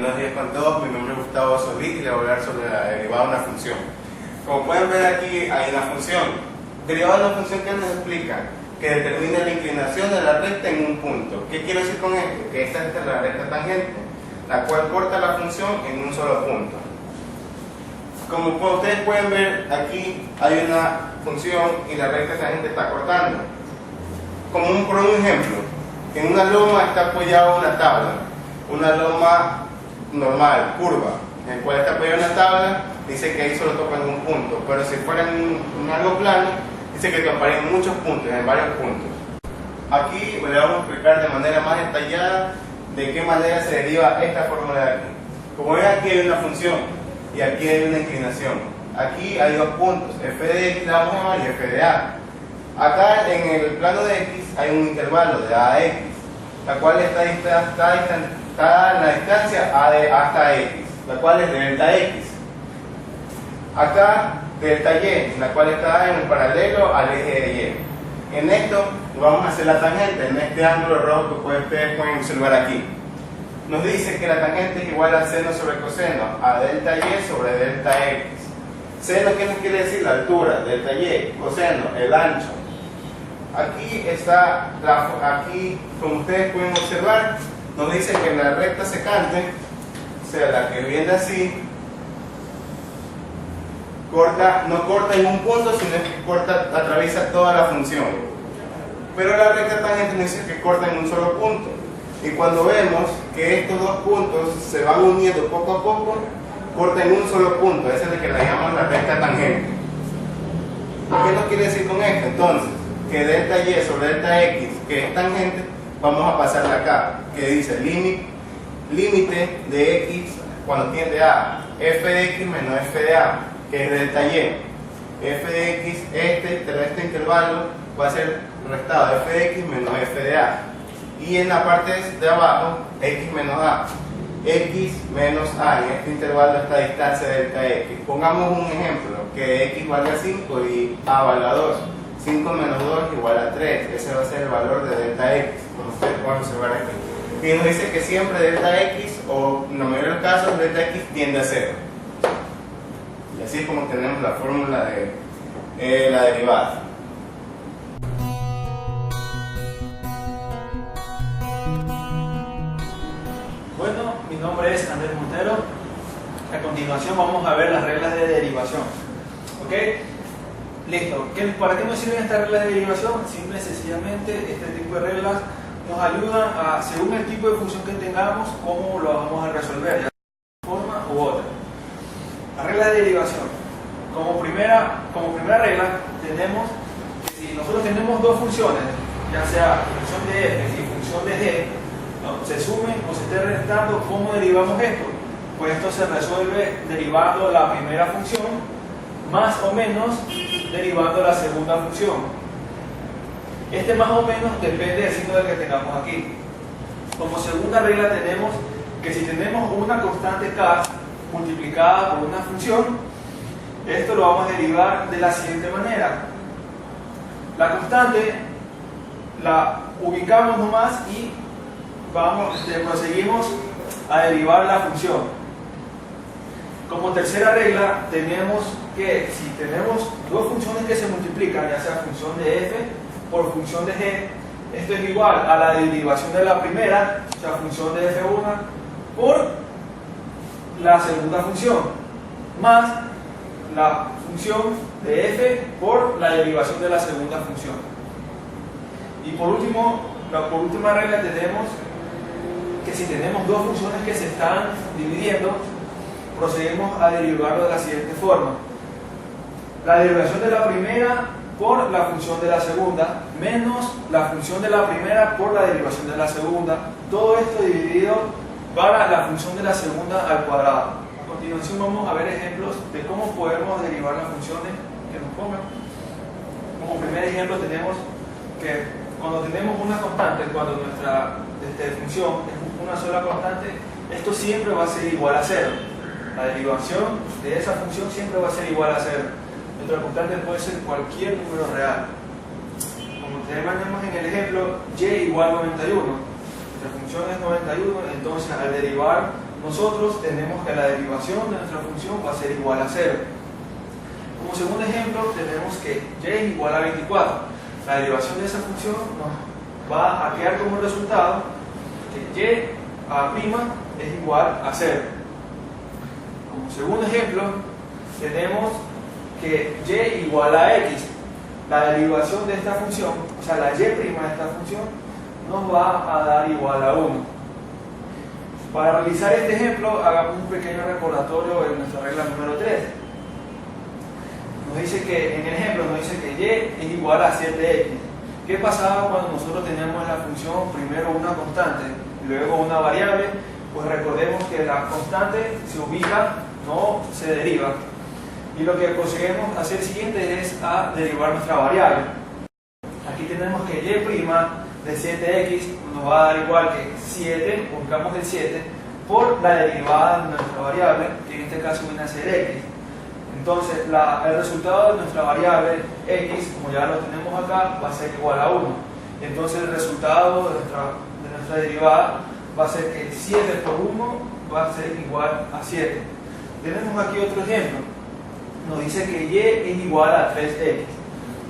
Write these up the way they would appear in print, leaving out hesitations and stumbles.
Buenos días con todos, mi nombre es Gustavo Solís y le voy a hablar sobre la derivada de una función. Como pueden ver aquí hay una función. Derivada de una función que nos explica que determina la inclinación de la recta en un punto. ¿Qué quiero decir con esto? Que esta es la recta tangente, la cual corta la función en un solo punto. Como ustedes pueden ver, aquí hay una función y la recta tangente está cortando. Por un ejemplo, en una loma está apoyada una tabla, una loma normal, curva, en el cual está apoyada una tabla, dice que ahí solo toca en un punto, pero si fuera en algo plano, dice que toparía en muchos puntos, en varios puntos. Aquí le vamos a explicar de manera más detallada de qué manera se deriva esta fórmula de aquí. Como ven, aquí hay una función y aquí hay una inclinación. Aquí hay dos puntos, f de x la vamos a llamar y f de a. Acá en el plano de x hay un intervalo de a a x, la cual está en la distancia hasta x, la cual es delta x. Acá delta y, la cual está en el paralelo al eje de y. En esto vamos a hacer la tangente, en este ángulo rojo que ustedes pueden observar aquí. Nos dice que la tangente es igual a seno sobre coseno, a delta y sobre delta x. Seno, ¿qué nos quiere decir? La altura, delta y, coseno, el ancho. Aquí está, aquí como ustedes pueden observar, nos dice que la recta secante, o sea, la que viene así, no corta en un punto, sino que atraviesa toda la función. Pero la recta tangente nos dice que corta en un solo punto. Y cuando vemos que estos dos puntos se van uniendo poco a poco, corta en un solo punto. Esa es la que la llamamos la recta tangente. ¿Qué nos quiere decir con esto? Entonces, que delta y sobre delta x, que es tangente, vamos a pasarla acá, que dice límite de x cuando tiende a f de x menos f de a, que es delta y. F de x, este intervalo va a ser restado de f de x menos f de a. Y en la parte de abajo, x menos a. X menos a, en este intervalo esta distancia de delta x. Pongamos un ejemplo, que x valga 5 y a valga 2. 5 menos 2 igual a 3. Ese va a ser el valor de delta x, como ustedes pueden observar aquí. Y nos dice que siempre delta x, o en la mayoría de los casos, delta x tiende a 0. Y así es como tenemos la fórmula de la derivada. Bueno, mi nombre es Andrés Montero. A continuación vamos a ver las reglas de derivación. ¿Ok? Listo. ¿Para qué nos sirven estas reglas de derivación? Simple y sencillamente, este tipo de reglas nos ayudan a, según el tipo de función que tengamos, cómo lo vamos a resolver, ya de una forma u otra. Las reglas de derivación. Como primera regla, tenemos que si nosotros tenemos dos funciones, ya sea función de f y función de g, ¿no?, se sumen o se esté restando, ¿cómo derivamos esto? Pues esto se resuelve derivando la primera función más o menos derivando la segunda función. Este más o menos depende del signo del que tengamos aquí. Como segunda regla tenemos que si tenemos una constante k multiplicada por una función, esto lo vamos a derivar de la siguiente manera. La constante la ubicamos nomás y proseguimos a derivar la función. Como tercera regla tenemos que si tenemos dos funciones que se multiplican, ya sea función de f por función de g, esto es igual a la derivación de la primera, o sea, función de f1 por la segunda función, más la función de f por la derivación de la segunda función. Y por última regla tenemos que si tenemos dos funciones que se están dividiendo, procedemos a derivarlo de la siguiente forma. La derivación de la primera por la función de la segunda, menos la función de la primera por la derivación de la segunda. Todo esto dividido para la función de la segunda al cuadrado. A continuación vamos a ver ejemplos de cómo podemos derivar las funciones que nos pongan. Como primer ejemplo tenemos que cuando tenemos una constante, cuando nuestra función es una sola constante, esto siempre va a ser igual a 0. La derivación de esa función siempre va a ser igual a 0. Nuestra constante puede ser cualquier número real. Como tenemos en el ejemplo, y igual 91. nuestra función es 91, entonces al derivar nosotros tenemos que la derivación de nuestra función va a ser igual a 0. Como segundo ejemplo tenemos que y es igual a 24. La derivación de esa función nos va a quedar como resultado que y a' es igual a 0. Como segundo ejemplo tenemos que y igual a x. La derivación de esta función, o sea la y' de esta función, nos va a dar igual a 1. Para realizar este ejemplo, hagamos un pequeño recordatorio de nuestra regla número 3. Nos dice que, en el ejemplo, nos dice que y es igual a 7x. ¿Qué pasaba cuando nosotros teníamos la función primero una constante y luego una variable? Pues recordemos que la constante se ubica, no se deriva. Y lo que conseguimos hacer siguiente es a derivar nuestra variable. Aquí tenemos que y' de 7x nos va a dar igual que 7, buscamos el 7, por la derivada de nuestra variable, que en este caso viene a ser x. Entonces el resultado de nuestra variable x, como ya lo tenemos acá, va a ser igual a 1. Entonces el resultado de nuestra derivada va a ser que 7 por 1 va a ser igual a 7. Tenemos aquí otro ejemplo. Nos dice que y es igual a 3x.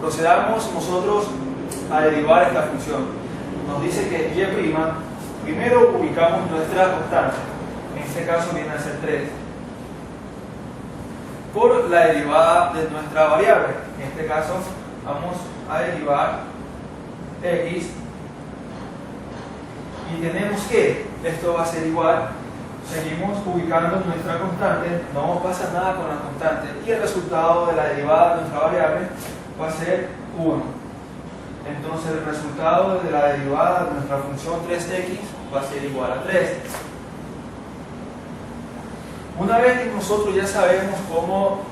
Procedamos nosotros a derivar esta función. Nos dice que y', primero ubicamos nuestra constante, en este caso viene a ser 3, por la derivada de nuestra variable. En este caso vamos a derivar x y tenemos que esto va a ser igual. Seguimos ubicando nuestra constante, no pasa nada con la constante y el resultado de la derivada de nuestra variable va a ser 1. Entonces el resultado de la derivada de nuestra función 3x va a ser igual a 3. Una vez que nosotros ya sabemos cómo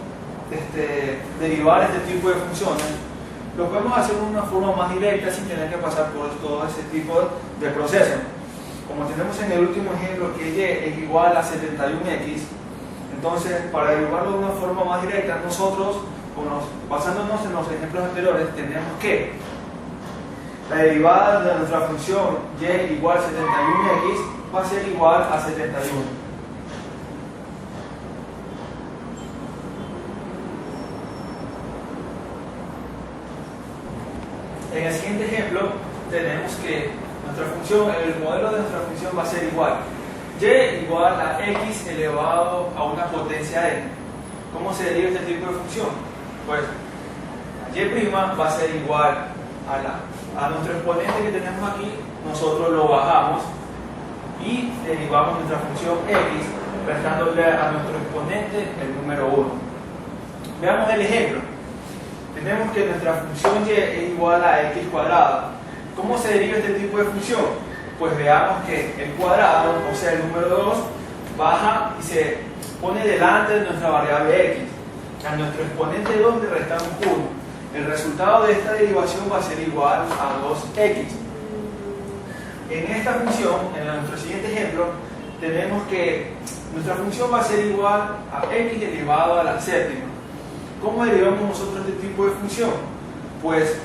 derivar este tipo de funciones, lo podemos hacer de una forma más directa sin tener que pasar por todo ese tipo de proceso. Como tenemos en el último ejemplo que y es igual a 71x, entonces para derivarlo de una forma más directa, nosotros, basándonos en los ejemplos anteriores, tenemos que la derivada de nuestra función y igual a 71x va a ser igual a 71. En el siguiente ejemplo tenemos que el modelo de nuestra función va a ser igual y igual a x elevado a una potencia n. ¿Cómo se deriva este tipo de función? Pues la y' va a ser igual a nuestro exponente que tenemos aquí, nosotros lo bajamos y derivamos nuestra función x restándole a nuestro exponente el número 1. Veamos el ejemplo. Tenemos que nuestra función y es igual a x cuadrado. ¿Cómo se deriva este tipo de función? Pues veamos que el cuadrado, o sea el número 2, baja y se pone delante de nuestra variable x. A nuestro exponente 2 le restamos 1. El resultado de esta derivación va a ser igual a 2x. En esta función, en nuestro siguiente ejemplo, tenemos que nuestra función va a ser igual a x elevado a la séptima. ¿Cómo derivamos nosotros este tipo de función? Pues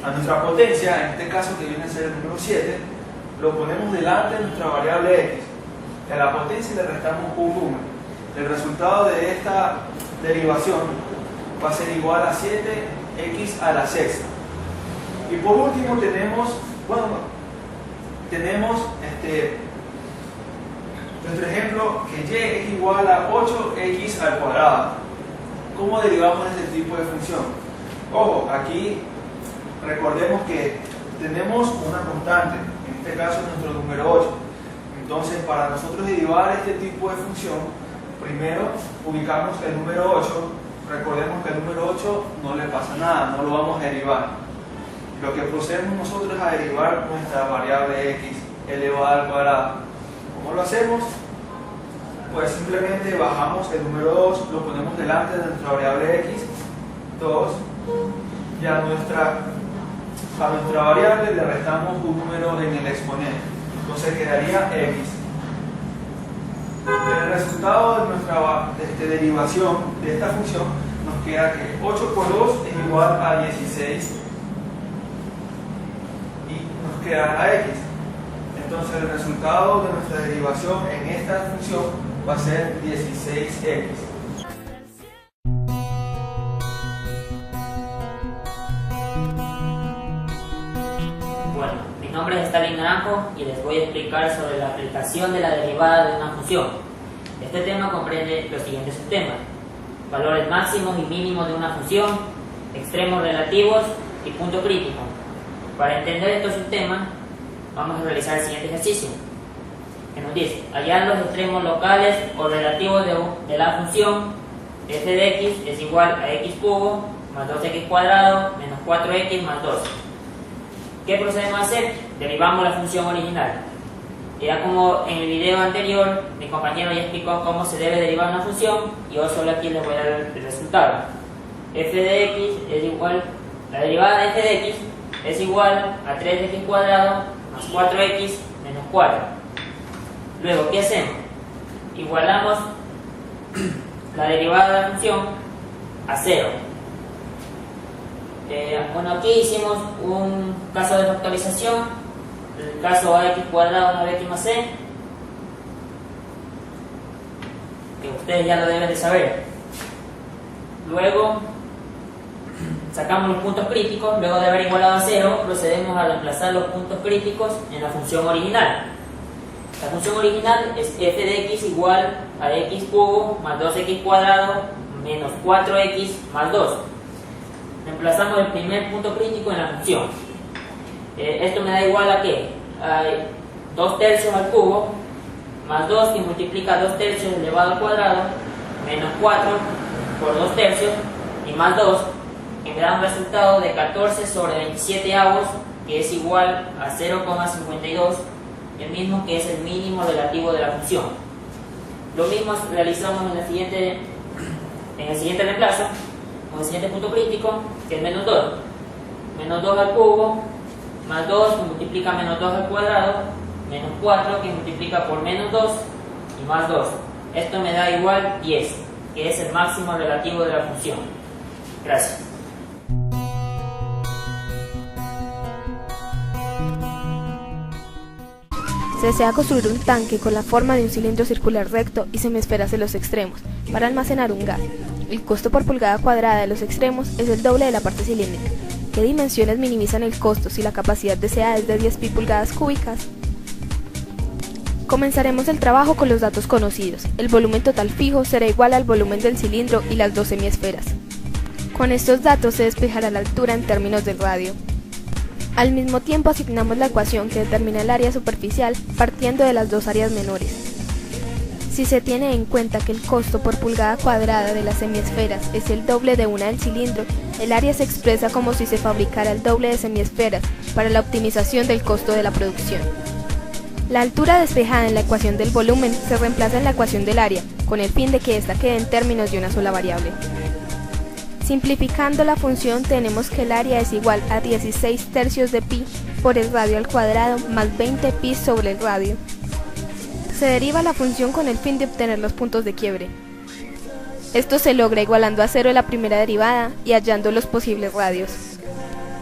a nuestra potencia, en este caso que viene a ser el número 7, lo ponemos delante de nuestra variable x. A la potencia le restamos un número. El resultado de esta derivación va a ser igual a 7x a la sexta. Y por último tenemos nuestro ejemplo que y es igual a 8x al cuadrado. ¿Cómo derivamos este tipo de función? Ojo, aquí recordemos que tenemos una constante, en este caso nuestro número 8. Entonces, para nosotros derivar este tipo de función, primero ubicamos el número 8. Recordemos que el número 8 no le pasa nada, no lo vamos a derivar. Lo que procedemos nosotros es a derivar nuestra variable x elevada al cuadrado. ¿Cómo lo hacemos? Pues simplemente bajamos el número 2, lo ponemos delante de nuestra variable x, 2, y a nuestra variable le restamos un número en el exponente. Entonces quedaría x. El resultado de nuestra derivación de esta función nos queda que 8 por 2 es igual a 16 y nos queda a x. Entonces el resultado de nuestra derivación en esta función va a ser 16x. Bueno, mi nombre es Stalin Naranjo y les voy a explicar sobre la aplicación de la derivada de una función. Este tema comprende los siguientes subtemas: valores máximos y mínimos de una función, extremos relativos y punto crítico. Para entender estos subtemas, vamos a realizar el siguiente ejercicio, que nos dice: hallar los extremos locales o relativos de la función f de x es igual a x cubo más 2x cuadrado menos 4x más 2. ¿Qué procedemos a hacer? Derivamos la función original. Ya como en el video anterior, mi compañero ya explicó cómo se debe derivar una función, yo solo aquí les voy a dar el resultado. F de x es igual, la derivada de f de x es igual a 3x cuadrado más 4x menos 4. Luego, ¿qué hacemos? Igualamos la derivada de la función a 0. Bueno, aquí hicimos un caso de factorización, el caso ax cuadrado más bx más c, que ustedes ya lo deben de saber. Luego sacamos los puntos críticos. Luego de haber igualado a 0, procedemos a reemplazar los puntos críticos en la función original. La función original es f de x igual a x cubo más 2x cuadrado menos 4x más 2. Reemplazamos el primer punto crítico en la función. Esto me da igual a ¿qué? A 2 tercios al cubo más 2 que multiplica 2 tercios elevado al cuadrado menos 4 por 2 tercios y más 2, que me da un resultado de 14 sobre 27 avos, que es igual a 0,52, el mismo que es el mínimo relativo de la función. Lo mismo realizamos en el siguiente reemplazo, con el siguiente punto crítico, que es menos 2. Menos 2 al cubo, más 2 que multiplica menos 2 al cuadrado, menos 4 que multiplica por menos 2 y más 2. Esto me da igual 10, que es el máximo relativo de la función. Gracias. Se desea construir un tanque con la forma de un cilindro circular recto y semiesferas en los extremos para almacenar un gas. El costo por pulgada cuadrada de los extremos es el doble de la parte cilíndrica. ¿Qué dimensiones minimizan el costo si la capacidad deseada es de 10 pi pulgadas cúbicas? Comenzaremos el trabajo con los datos conocidos. El volumen total fijo será igual al volumen del cilindro y las 2 semiesferas. Con estos datos se despejará la altura en términos del radio. Al mismo tiempo asignamos la ecuación que determina el área superficial partiendo de las dos áreas menores. Si se tiene en cuenta que el costo por pulgada cuadrada de las semiesferas es el doble de una del cilindro, el área se expresa como si se fabricara el doble de semiesferas para la optimización del costo de la producción. La altura despejada en la ecuación del volumen se reemplaza en la ecuación del área, con el fin de que ésta quede en términos de una sola variable. Simplificando la función, tenemos que el área es igual a 16 tercios de pi por el radio al cuadrado más 20 pi sobre el radio. Se deriva la función con el fin de obtener los puntos de quiebre. Esto se logra igualando a 0 la primera derivada y hallando los posibles radios.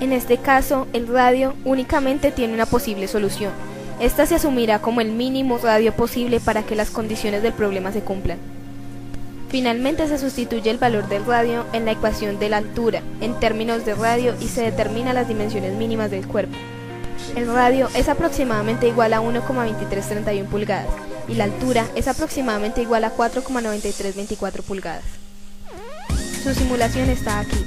En este caso, el radio únicamente tiene una posible solución. Esta se asumirá como el mínimo radio posible para que las condiciones del problema se cumplan. Finalmente se sustituye el valor del radio en la ecuación de la altura en términos de radio y se determinan las dimensiones mínimas del cuerpo. El radio es aproximadamente igual a 1,2331 pulgadas y la altura es aproximadamente igual a 4,9324 pulgadas. Su simulación está aquí.